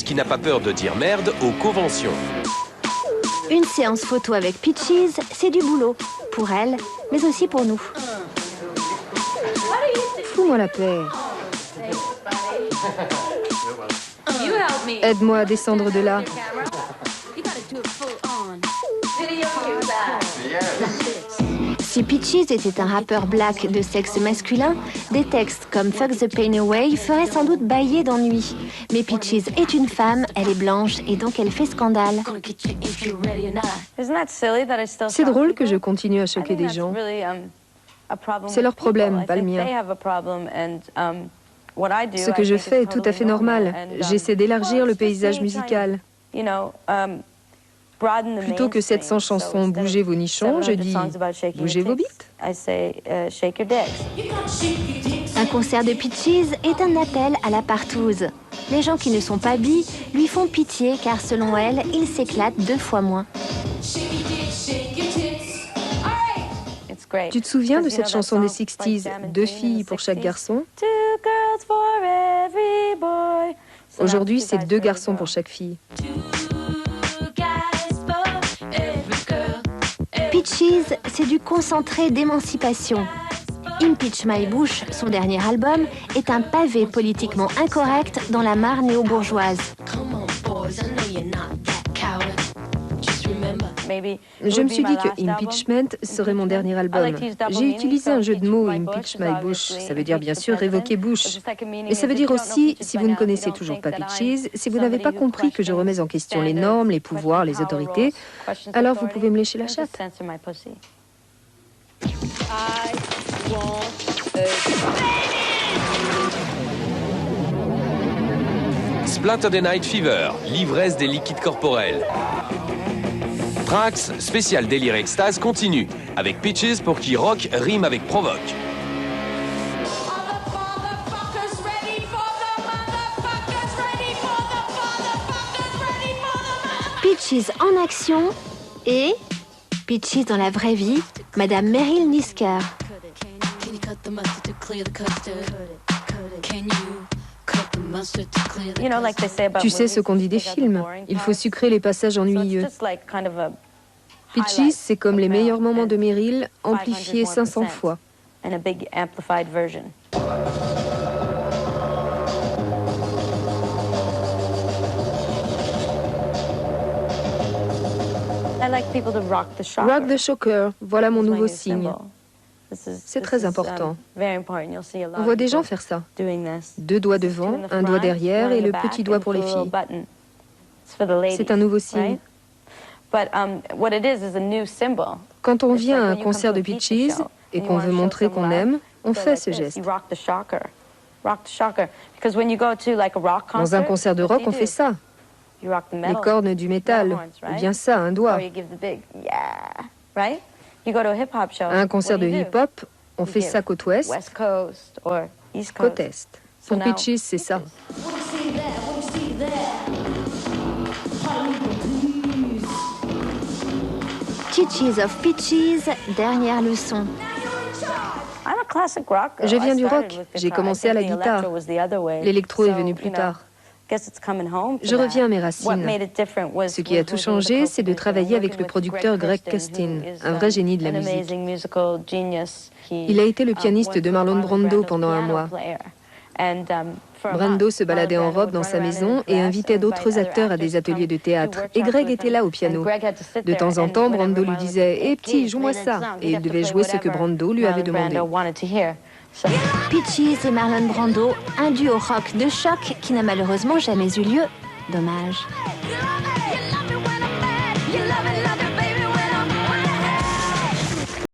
qui n'a pas peur de dire merde aux conventions. Une séance photo avec Peaches, c'est du boulot. Pour elle, mais aussi pour nous. Fous-moi la paix. Aide-moi à descendre de là. Si Peaches était un rappeur black de sexe masculin, des textes comme Fuck the Pain Away feraient sans doute bâiller d'ennui. Mais Peaches est une femme, elle est blanche et donc elle fait scandale. C'est drôle que je continue à choquer des gens. C'est leur problème, pas le mien. Ce que je fais est tout à fait normal. J'essaie d'élargir le paysage musical. Plutôt que 700 chansons « Bougez vos nichons », je dis « Bougez vos bites ». Un concert de Peaches est un appel à la partouze. Les gens qui ne sont pas bi lui font pitié car selon elle, il s'éclate 2 fois moins. Tu te souviens de cette chanson des 60s, 2 filles pour chaque garçon? Aujourd'hui, c'est 2 garçons pour chaque fille. Peaches, c'est du concentré d'émancipation. Impeach My Bush, son dernier album, est un pavé politiquement incorrect dans la mare néo-bourgeoise. Je me suis dit que Impeachment serait mon dernier album. J'ai utilisé un jeu de mots, Impeach My Bush. Ça veut dire bien sûr révoquer Bush. Mais ça veut dire aussi, si vous ne connaissez toujours pas Peaches, si vous n'avez pas compris que je remets en question les normes, les pouvoirs, les autorités, alors vous pouvez me lécher la chatte. Splatter Night Fever, l'ivresse des liquides corporels. Trax, spécial délire extase continue, avec Peaches pour qui rock rime avec provoque. Peaches en action et Peaches dans la vraie vie, Madame Meryl Nisker. Tu sais ce qu'on dit des films, il faut sucrer les passages ennuyeux. Peaches, c'est comme les meilleurs moments de Meryl, amplifiés 500 fois. Rock the Shocker, voilà mon nouveau signe. C'est très important. On voit des gens faire ça. 2 doigts devant, 1 doigt derrière et le petit doigt pour les filles. C'est un nouveau signe. Quand on vient à un concert de Peaches et qu'on veut montrer qu'on aime, on fait ce geste. Dans un concert de rock, on fait ça. Les cornes du métal, ou bien ça, un doigt. À un concert de hip-hop, on fait ça côte ouest, côte est. Pour Peaches, c'est ça. Teachers of Peaches, dernière leçon. Je viens du rock, j'ai commencé à la guitare. L'électro est venu plus tard. Je reviens à mes racines. Ce qui a tout changé, c'est de travailler avec le producteur Greg Kurstin, un vrai génie de la musique. Il a été le pianiste de Marlon Brando pendant 1 mois. Brando se baladait en robe dans sa maison et invitait d'autres acteurs à des ateliers de théâtre. Et Greg était là au piano. De temps en temps, Brando lui disait « Hé petit, joue-moi ça !» Et il devait jouer ce que Brando lui avait demandé. Peaches et Marlon Brando, un duo rock de choc qui n'a malheureusement jamais eu lieu. Dommage.